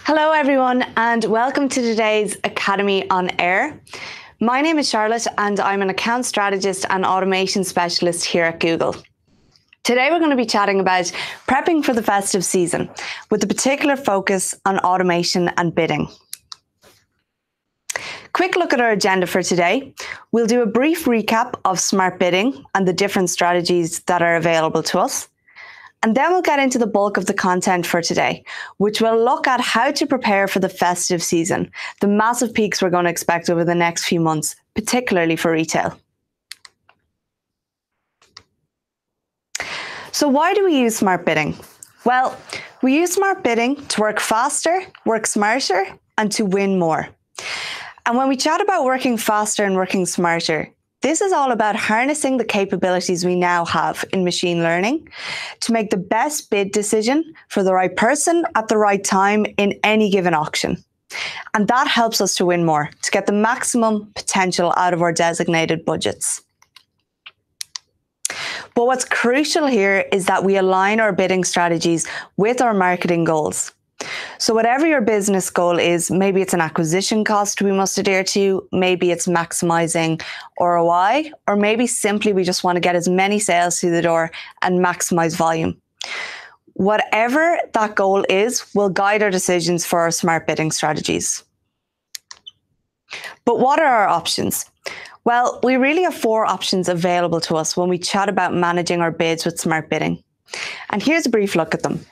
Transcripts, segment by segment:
Hello everyone and welcome to today's Academy on Air. My name is Charlotte and I'm an account strategist and automation specialist here at Google. Today we're going to be chatting about prepping for the festive season with a particular focus on automation and bidding. Quick look at our agenda for today. We'll do a brief recap of smart bidding and the different strategies that are available to us. And then we'll get into the bulk of the content for today, which will look at how to prepare for the festive season, the massive peaks we're going to expect over the next few months, particularly for retail. So why do we use smart bidding? Well, we use smart bidding to work faster, work smarter, and to win more. And when we chat about working faster and working smarter, this is all about harnessing the capabilities we now have in machine learning to make the best bid decision for the right person at the right time in any given auction. And that helps us to win more, to get the maximum potential out of our designated budgets. But what's crucial here is that we align our bidding strategies with our marketing goals. So whatever your business goal is, maybe it's an acquisition cost we must adhere to, maybe it's maximizing ROI, or maybe simply we just want to get as many sales through the door and maximize volume. Whatever that goal is will guide our decisions for our smart bidding strategies. But what are our options? Well, we really have 4 options available to us when we chat about managing our bids with smart bidding. And here's a brief look at them.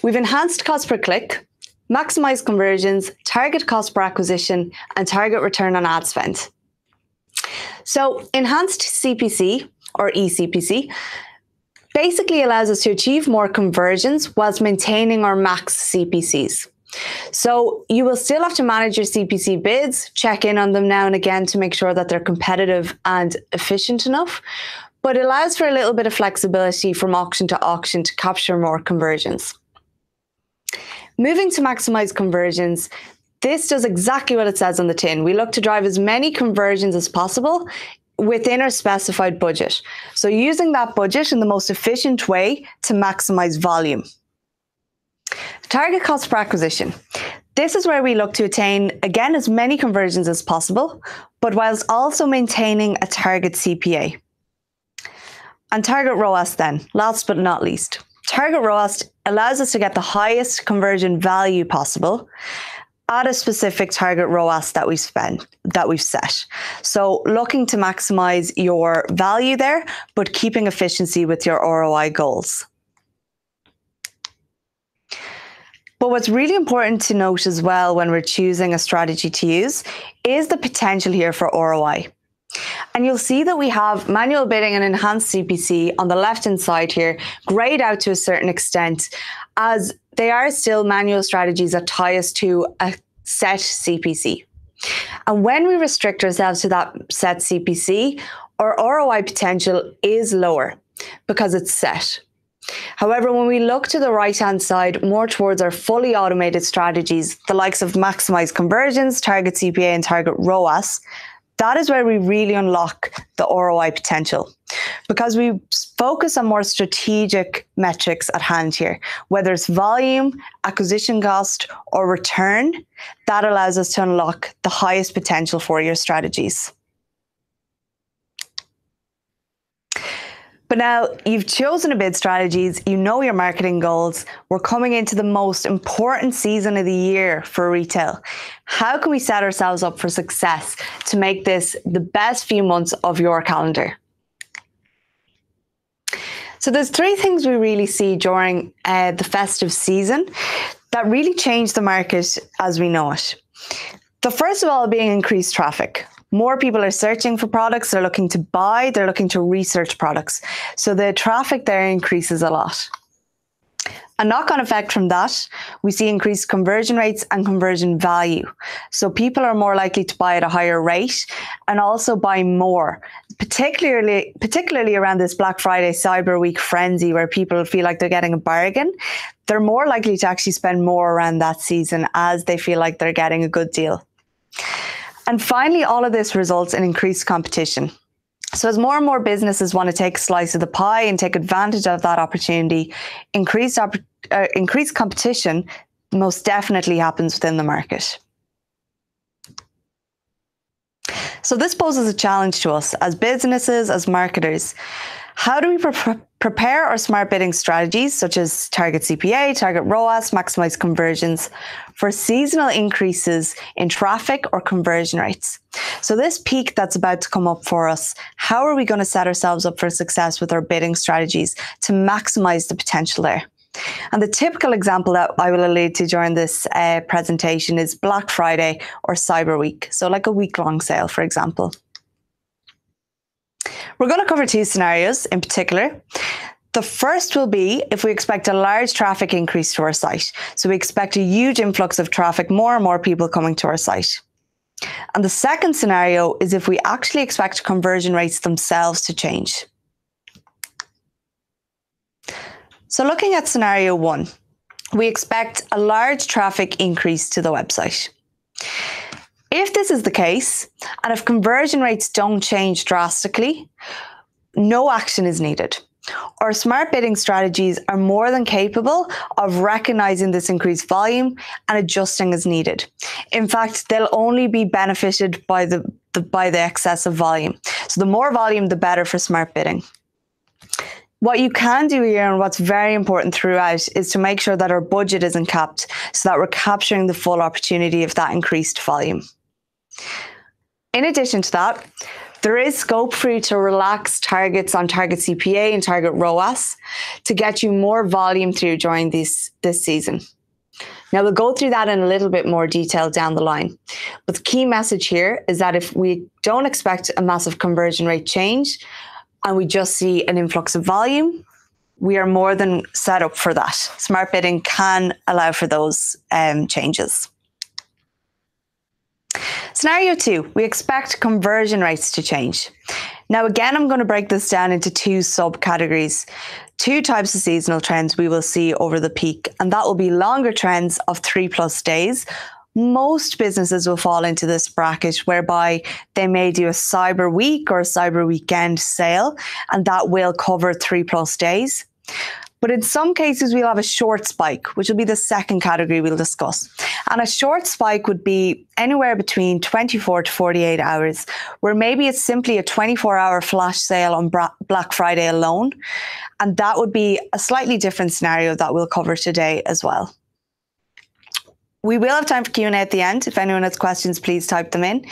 We've enhanced cost per click, maximize conversions, target cost per acquisition, and target return on ad spend. So enhanced CPC, or eCPC, basically allows us to achieve more conversions whilst maintaining our max CPCs. So you will still have to manage your CPC bids, check in on them now and again to make sure that they're competitive and efficient enough, but it allows for a little bit of flexibility from auction to auction to capture more conversions. Moving to maximize conversions, this does exactly what it says on the tin. We look to drive as many conversions as possible within our specified budget. So using that budget in the most efficient way to maximize volume. Target cost per acquisition. This is where we look to attain, again, as many conversions as possible, but whilst also maintaining a target CPA. And target ROAS then, last but not least. Target ROAS allows us to get the highest conversion value possible at a specific target ROAS that we've set. So looking to maximize your value there, but keeping efficiency with your ROI goals. But what's really important to note as well when we're choosing a strategy to use is the potential here for ROI. And you'll see that we have manual bidding and enhanced CPC on the left-hand side here, grayed out to a certain extent, as they are still manual strategies that tie us to a set CPC. And when we restrict ourselves to that set CPC, our ROI potential is lower because it's set. However, when we look to the right-hand side, more towards our fully automated strategies, the likes of maximize conversions, target CPA, and target ROAS, that is where we really unlock the ROI potential, because we focus on more strategic metrics at hand here, whether it's volume, acquisition cost, or return. That allows us to unlock the highest potential for your strategies. But now you've chosen a bid strategies, you know your marketing goals, we're coming into the most important season of the year for retail. How can we set ourselves up for success to make this the best few months of your calendar? So there's 3 things we really see during the festive season that really change the market as we know it. The first of all being increased traffic. More people are searching for products, they're looking to buy, they're looking to research products. So the traffic there increases a lot. A knock-on effect from that, we see increased conversion rates and conversion value. So people are more likely to buy at a higher rate and also buy more, particularly around this Black Friday, Cyber Week frenzy where people feel like they're getting a bargain. They're more likely to actually spend more around that season as they feel like they're getting a good deal. And finally, all of this results in increased competition. So as more and more businesses want to take a slice of the pie and take advantage of that opportunity, increased competition, most definitely happens within the market. So this poses a challenge to us as businesses, as marketers. How do we prepare our smart bidding strategies, such as target CPA, target ROAS, maximize conversions, for seasonal increases in traffic or conversion rates? So this peak that's about to come up for us, how are we going to set ourselves up for success with our bidding strategies to maximize the potential there? And the typical example that I will allude to during this presentation is Black Friday or Cyber Week. So like a week-long sale, for example. We're going to cover two scenarios in particular. The first will be if we expect a large traffic increase to our site. So we expect a huge influx of traffic, more and more people coming to our site. And the second scenario is if we actually expect conversion rates themselves to change. So looking at scenario one, we expect a large traffic increase to the website. If this is the case, and if conversion rates don't change drastically, no action is needed. Our smart bidding strategies are more than capable of recognizing this increased volume and adjusting as needed. In fact, they'll only be benefited by the excessive volume. So the more volume, the better for smart bidding. What you can do here, and what's very important throughout, is to make sure that our budget isn't capped so that we're capturing the full opportunity of that increased volume. In addition to that, there is scope for you to relax targets on target CPA and target ROAS to get you more volume through during this season. Now, we'll go through that in a little bit more detail down the line. But the key message here is that if we don't expect a massive conversion rate change and we just see an influx of volume, we are more than set up for that. Smart bidding can allow for those changes. Scenario two, we expect conversion rates to change. Now, again, I'm going to break this down into two subcategories. Two types of seasonal trends we will see over the peak, and that will be longer trends of 3+ days. Most businesses will fall into this bracket whereby they may do a Cyber Week or a Cyber Weekend sale, and that will cover 3+ days. But in some cases, we'll have a short spike, which will be the second category we'll discuss. And a short spike would be anywhere between 24 to 48 hours, where maybe it's simply a 24-hour flash sale on Black Friday alone. And that would be a slightly different scenario that we'll cover today as well. We will have time for Q&A at the end. If anyone has questions, please type them in.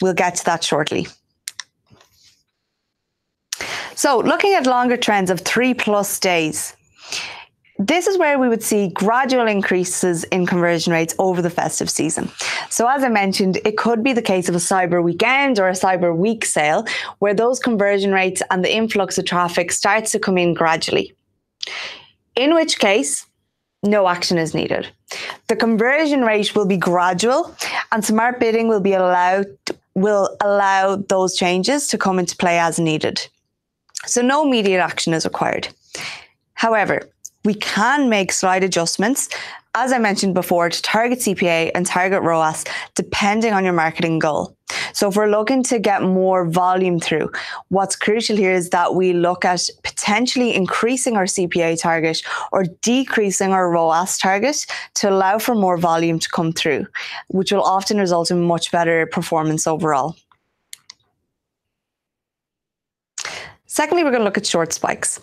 We'll get to that shortly. So looking at longer trends of 3+ days, this is where we would see gradual increases in conversion rates over the festive season. So as I mentioned, it could be the case of a Cyber Weekend or a Cyber Week sale, where those conversion rates and the influx of traffic starts to come in gradually. In which case, no action is needed. The conversion rate will be gradual, and smart bidding will allow those changes to come into play as needed. So no immediate action is required. However, we can make slight adjustments, as I mentioned before, to target CPA and target ROAS, depending on your marketing goal. So if we're looking to get more volume through, what's crucial here is that we look at potentially increasing our CPA target or decreasing our ROAS target to allow for more volume to come through, which will often result in much better performance overall. Secondly, we're going to look at short spikes.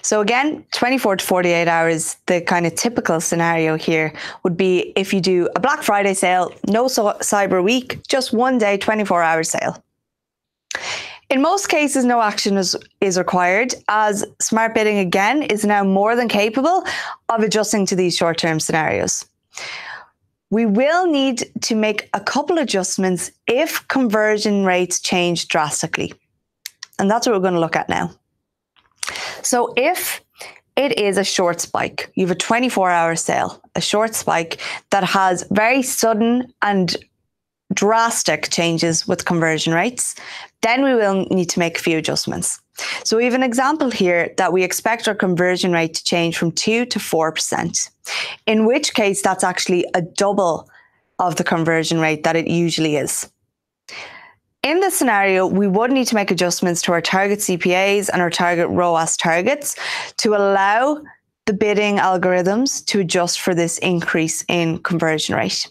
So again, 24 to 48 hours, the kind of typical scenario here would be if you do a Black Friday sale, no Cyber Week, just one day, 24-hour sale. In most cases, no action is required, as smart bidding, again, is now more than capable of adjusting to these short-term scenarios. We will need to make a couple adjustments if conversion rates change drastically. And that's what we're going to look at now. So if it is a short spike, you have a 24-hour sale, a short spike that has very sudden and drastic changes with conversion rates, then we will need to make a few adjustments. So we have an example here that we expect our conversion rate to change from 2 to 4%, in which case that's actually a double of the conversion rate that it usually is. In this scenario, we would need to make adjustments to our target CPAs and our target ROAS targets to allow the bidding algorithms to adjust for this increase in conversion rate.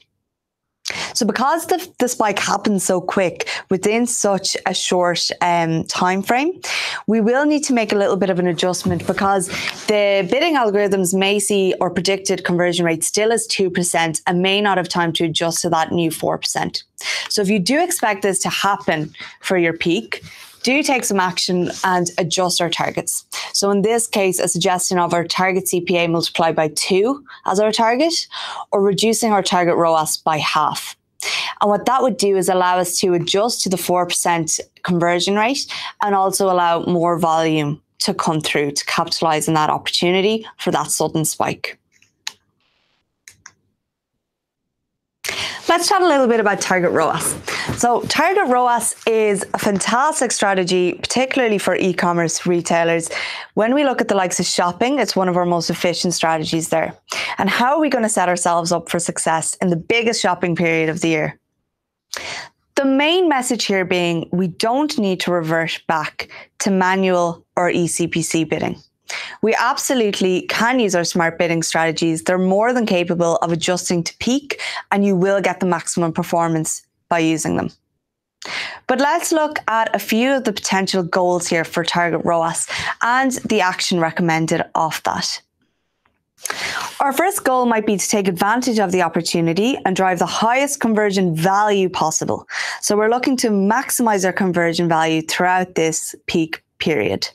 So because the spike happens so quick within such a short time frame, we will need to make a little bit of an adjustment because the bidding algorithms may see our predicted conversion rate still as 2% and may not have time to adjust to that new 4%. So if you do expect this to happen for your peak, do take some action and adjust our targets. So in this case, a suggestion of our target CPA multiplied by 2 as our target, or reducing our target ROAS by half. And what that would do is allow us to adjust to the 4% conversion rate and also allow more volume to come through to capitalize on that opportunity for that sudden spike. Let's chat a little bit about target ROAS. So target ROAS is a fantastic strategy, particularly for e-commerce retailers. When we look at the likes of shopping, it's one of our most efficient strategies there. And how are we going to set ourselves up for success in the biggest shopping period of the year? The main message here being we don't need to revert back to manual or eCPC bidding. We absolutely can use our smart bidding strategies. They're more than capable of adjusting to peak, and you will get the maximum performance by using them. But let's look at a few of the potential goals here for target ROAS and the action recommended off that. Our first goal might be to take advantage of the opportunity and drive the highest conversion value possible. So we're looking to maximize our conversion value throughout this peak period.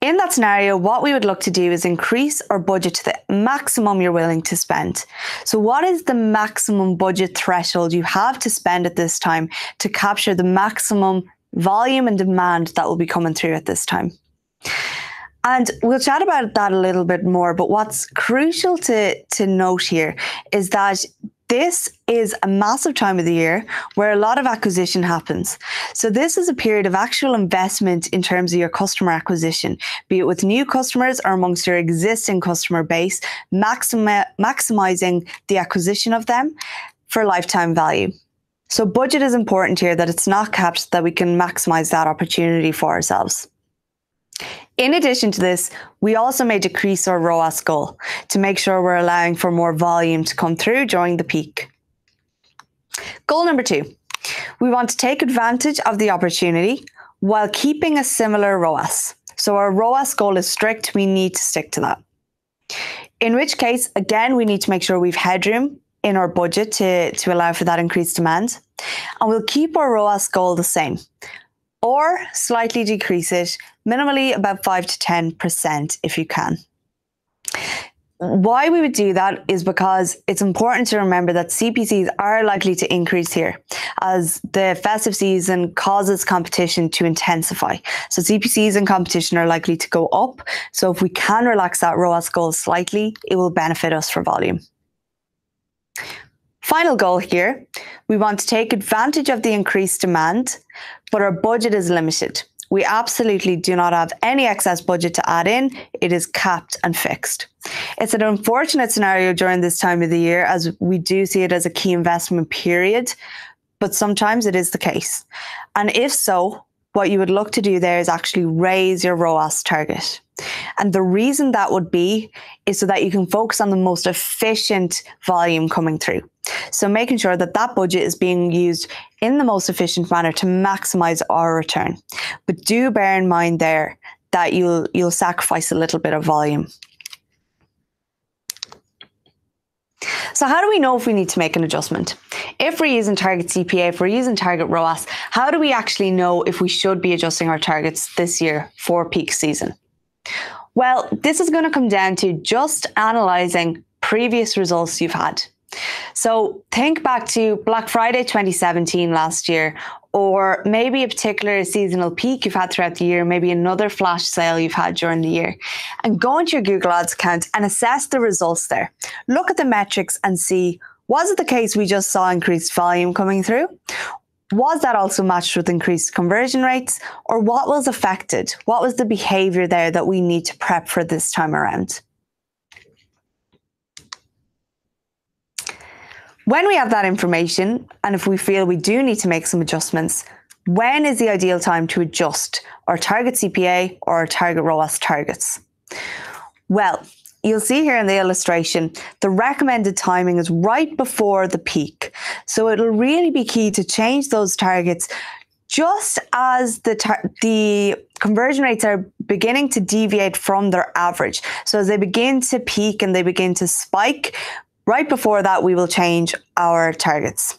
In that scenario, what we would look to do is increase our budget to the maximum you're willing to spend. So what is the maximum budget threshold you have to spend at this time to capture the maximum volume and demand that will be coming through at this time? And we'll chat about that a little bit more, but what's crucial to note here is that this is a massive time of the year where a lot of acquisition happens. So this is a period of actual investment in terms of your customer acquisition, be it with new customers or amongst your existing customer base, maximizing the acquisition of them for lifetime value. So budget is important here, that it's not capped, that we can maximize that opportunity for ourselves. In addition to this, we also may decrease our ROAS goal to make sure we're allowing for more volume to come through during the peak. Goal number 2, we want to take advantage of the opportunity while keeping a similar ROAS. So our ROAS goal is strict, we need to stick to that. In which case, again, we need to make sure we've headroom in our budget to allow for that increased demand. And we'll keep our ROAS goal the same, or slightly decrease it, minimally about 5 to 10% if you can. Why we would do that is because it's important to remember that CPCs are likely to increase here as the festive season causes competition to intensify. So CPCs and competition are likely to go up. So if we can relax that ROAS goal slightly, it will benefit us for volume. Final goal here, we want to take advantage of the increased demand, but our budget is limited. We absolutely do not have any excess budget to add in. It is capped and fixed. It's an unfortunate scenario during this time of the year as we do see it as a key investment period, but sometimes it is the case. And if so, what you would look to do there is actually raise your ROAS target. And the reason that would be is so that you can focus on the most efficient volume coming through. So making sure that that budget is being used in the most efficient manner to maximize our return. But do bear in mind there that you'll sacrifice a little bit of volume. So how do we know if we need to make an adjustment? If we're using target CPA, if we're using target ROAS, how do we actually know if we should be adjusting our targets this year for peak season? Well, this is going to come down to just analysing previous results you've had. So think back to Black Friday 2017 last year, or maybe a particular seasonal peak you've had throughout the year, maybe another flash sale you've had during the year, and go into your Google Ads account and assess the results there. Look at the metrics and see, was it the case we just saw increased volume coming through? Was that also matched with increased conversion rates? Or what was affected? What was the behavior there that we need to prep for this time around? When we have that information, and if we feel we do need to make some adjustments, when is the ideal time to adjust our target CPA or our target ROAS targets? Well, you'll see here in the illustration, the recommended timing is right before the peak. So it'll really be key to change those targets just as the conversion rates are beginning to deviate from their average. So as they begin to peak and they begin to spike, right before that, we will change our targets.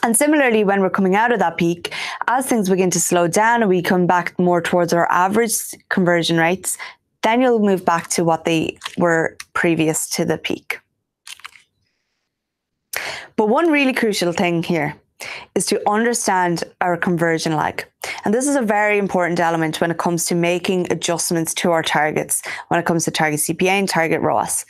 And similarly, when we're coming out of that peak, as things begin to slow down and we come back more towards our average conversion rates, then you'll move back to what they were previous to the peak. But one really crucial thing here is to understand our conversion lag. And this is a very important element when it comes to making adjustments to our targets, when it comes to target CPA and target ROAS.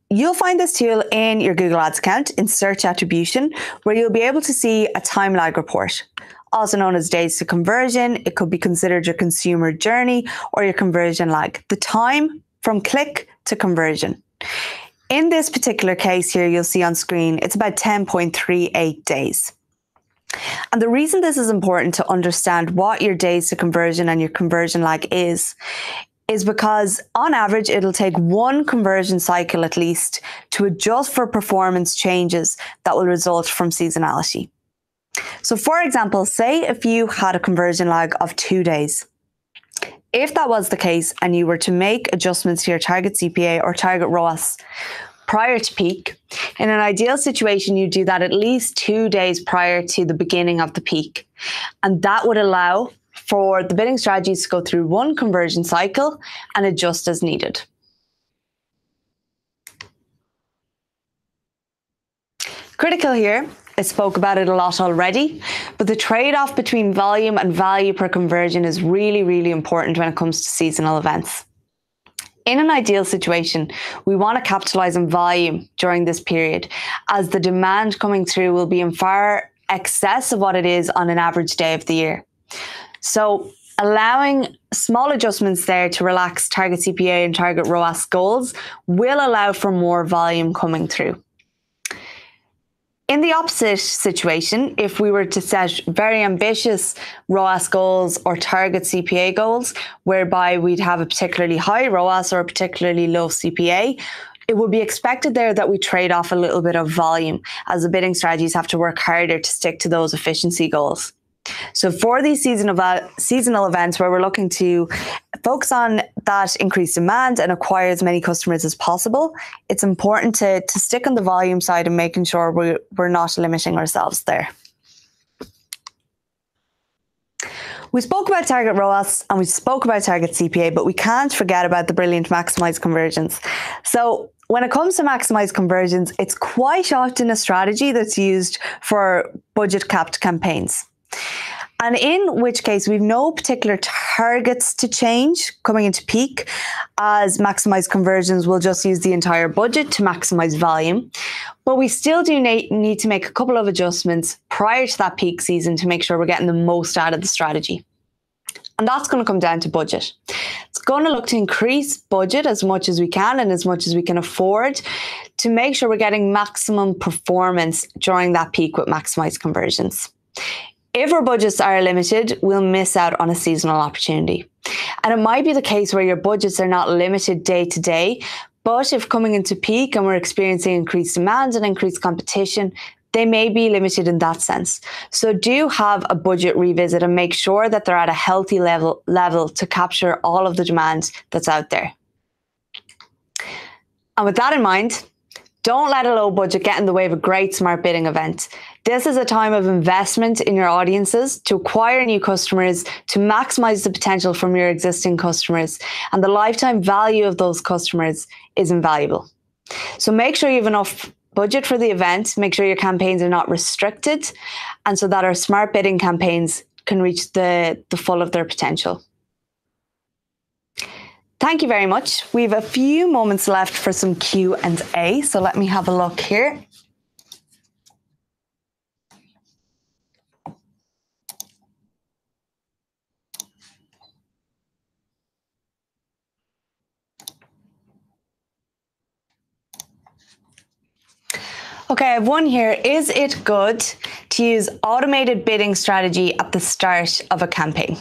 You'll find this tool in your Google Ads account in search attribution, where you'll be able to see a time lag report, also known as days to conversion. It could be considered your consumer journey or your conversion lag, the time from click to conversion. In this particular case here, you'll see on screen, it's about 10.38 days. And the reason this is important to understand what your days to conversion and your conversion lag is because on average, it'll take one conversion cycle at least to adjust for performance changes that will result from seasonality. So for example, say if you had a conversion lag of 2 days, if that was the case and you were to make adjustments to your target CPA or target ROAS prior to peak, in an ideal situation, you do that at least 2 days prior to the beginning of the peak. And that would allow for the bidding strategies to go through one conversion cycle and adjust as needed. Critical here, I spoke about it a lot already, but the trade-off between volume and value per conversion is really, really important when it comes to seasonal events. In an ideal situation, we want to capitalize on volume during this period, as the demand coming through will be in far excess of what it is on an average day of the year. So allowing small adjustments there to relax target CPA and target ROAS goals will allow for more volume coming through. In the opposite situation, if we were to set very ambitious ROAS goals or target CPA goals, whereby we'd have a particularly high ROAS or a particularly low CPA, it would be expected there that we trade off a little bit of volume, as the bidding strategies have to work harder to stick to those efficiency goals. So for these seasonal events where we're looking to focus on that increased demand and acquire as many customers as possible, it's important to stick on the volume side and making sure we're not limiting ourselves there. We spoke about target ROAS and we spoke about target CPA, but we can't forget about the brilliant maximize conversions. So when it comes to maximize conversions, it's quite often a strategy that's used for budget capped campaigns. And in which case we've no particular targets to change coming into peak, as maximize conversions will just use the entire budget to maximize volume. But we still do need to make a couple of adjustments prior to that peak season to make sure we're getting the most out of the strategy. And that's going to come down to budget. It's going to look to increase budget as much as we can and as much as we can afford to make sure we're getting maximum performance during that peak with maximize conversions. If our budgets are limited, we'll miss out on a seasonal opportunity. And it might be the case where your budgets are not limited day to day, but if coming into peak and we're experiencing increased demand and increased competition, they may be limited in that sense. So do have a budget revisit and make sure that they're at a healthy level to capture all of the demand that's out there. And with that in mind, don't let a low budget get in the way of a great smart bidding event. This is a time of investment in your audiences to acquire new customers, to maximize the potential from your existing customers, and the lifetime value of those customers is invaluable. So make sure you have enough budget for the event, make sure your campaigns are not restricted, and so that our smart bidding campaigns can reach the full of their potential. Thank you very much. We have a few moments left for some Q&A, so let me have a look here. Okay, I have one here. Is it good to use automated bidding strategy at the start of a campaign?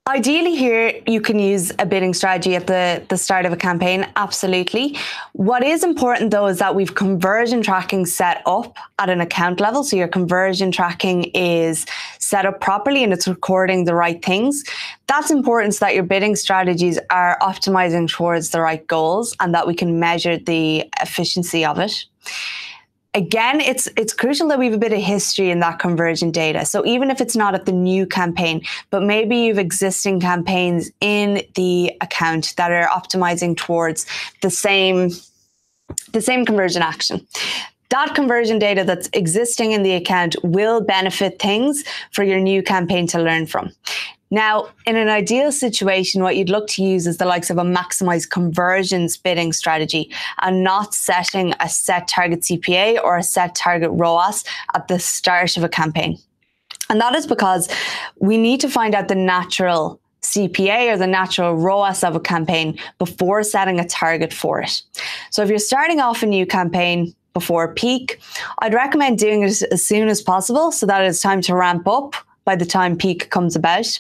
Ideally here, you can use a bidding strategy at the start of a campaign, absolutely. What is important though is that we've conversion tracking set up at an account level. So your conversion tracking is set up properly and it's recording the right things. That's important so that your bidding strategies are optimizing towards the right goals and that we can measure the efficiency of it. Again, it's crucial that we have a bit of history in that conversion data. So even if it's not at the new campaign, but maybe you have existing campaigns in the account that are optimizing towards the same conversion action. That conversion data that's existing in the account will benefit things for your new campaign to learn from. Now, in an ideal situation, what you'd look to use is the likes of a maximize conversions bidding strategy and not setting a set target CPA or a set target ROAS at the start of a campaign. And that is because we need to find out the natural CPA or the natural ROAS of a campaign before setting a target for it. So if you're starting off a new campaign before peak, I'd recommend doing it as soon as possible so that it's time to ramp up by the time peak comes about.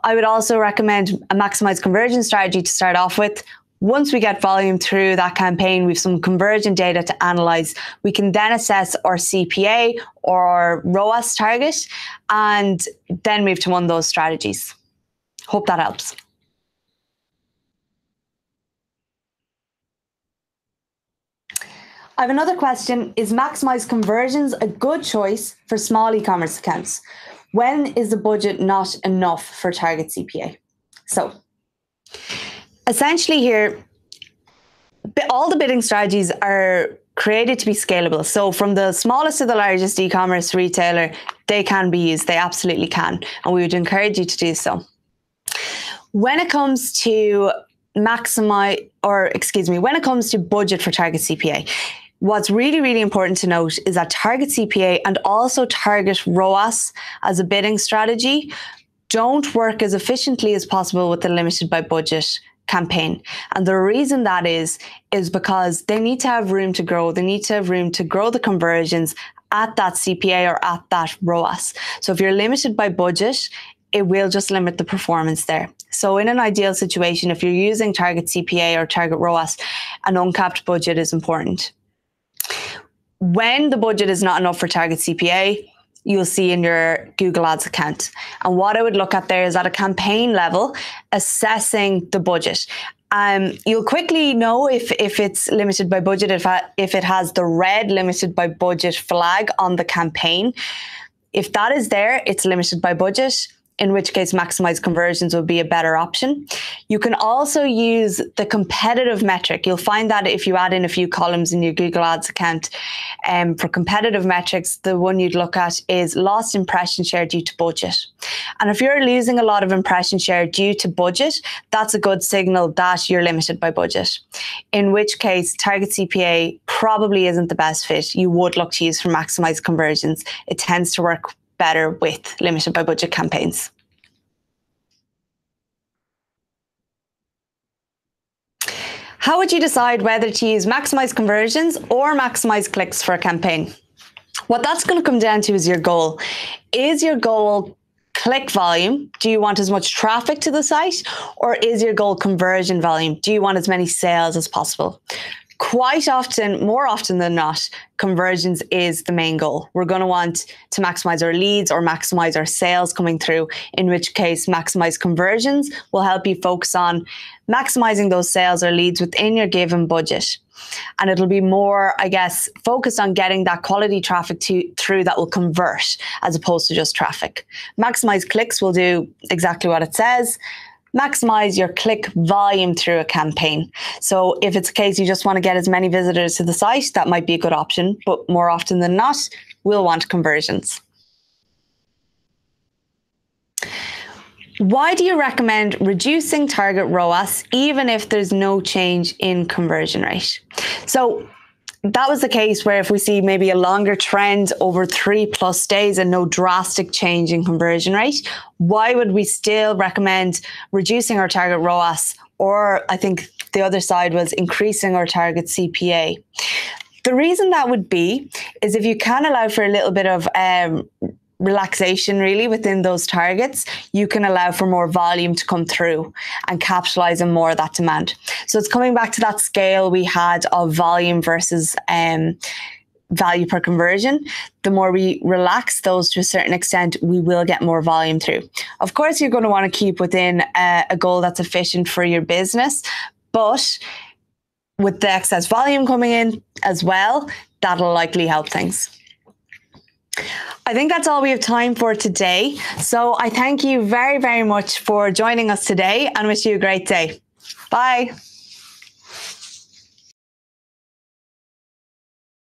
I would also recommend a maximize conversion strategy to start off with. Once we get volume through that campaign, we've some conversion data to analyze. We can then assess our CPA or ROAS target and then move to one of those strategies. Hope that helps. I have another question. Is maximize conversions a good choice for small e-commerce accounts? When is the budget not enough for target CPA? So essentially here, all the bidding strategies are created to be scalable. So from the smallest to the largest e-commerce retailer, they can be used. They absolutely can. And we would encourage you to do so. When it comes to when it comes to budget for target CPA, what's really, really important to note is that target CPA and also target ROAS as a bidding strategy don't work as efficiently as possible with the limited by budget campaign. And the reason that is because they need to have room to grow. They need to have room to grow the conversions at that CPA or at that ROAS. So if you're limited by budget, it will just limit the performance there. So in an ideal situation, if you're using target CPA or target ROAS, an uncapped budget is important. When the budget is not enough for target CPA, you'll see in your Google Ads account. And what I would look at there is at a campaign level, assessing the budget. You'll quickly know if it's limited by budget, if it has the red limited by budget flag on the campaign. If that is there, it's limited by budget, in which case maximize conversions would be a better option. You can also use the competitive metric. You'll find that if you add in a few columns in your Google Ads account, for competitive metrics, the one you'd look at is lost impression share due to budget. And if you're losing a lot of impression share due to budget, that's a good signal that you're limited by budget. In which case, target CPA probably isn't the best fit. You would look to use for maximize conversions. It tends to work better with limited by budget campaigns. How would you decide whether to use maximize conversions or maximize clicks for a campaign? What that's going to come down to is your goal. Is your goal click volume? Do you want as much traffic to the site? Or is your goal conversion volume? Do you want as many sales as possible? Quite often, more often than not, conversions is the main goal. We're going to want to maximize our leads or maximize our sales coming through, in which case maximize conversions will help you focus on maximizing those sales or leads within your given budget. And it'll be more, I guess, focused on getting that quality traffic through that will convert as opposed to just traffic. Maximize clicks will do exactly what it says. Maximize your click volume through a campaign. So if it's a case you just want to get as many visitors to the site, that might be a good option, but more often than not, we'll want conversions. Why do you recommend reducing target ROAS even if there's no change in conversion rate? So that was the case where if we see maybe a longer trend over 3+ days and no drastic change in conversion rate, why would we still recommend reducing our target ROAS? Or I think the other side was increasing our target CPA. The reason that would be is if you can allow for a little bit of relaxation really within those targets, you can allow for more volume to come through and capitalize on more of that demand. So it's coming back to that scale we had of volume versus value per conversion. The more we relax those to a certain extent, we will get more volume through. Of course, you're going to want to keep within a goal that's efficient for your business, but with the excess volume coming in as well, that'll likely help things. I think that's all we have time for today. So I thank you very, very much for joining us today and wish you a great day. Bye.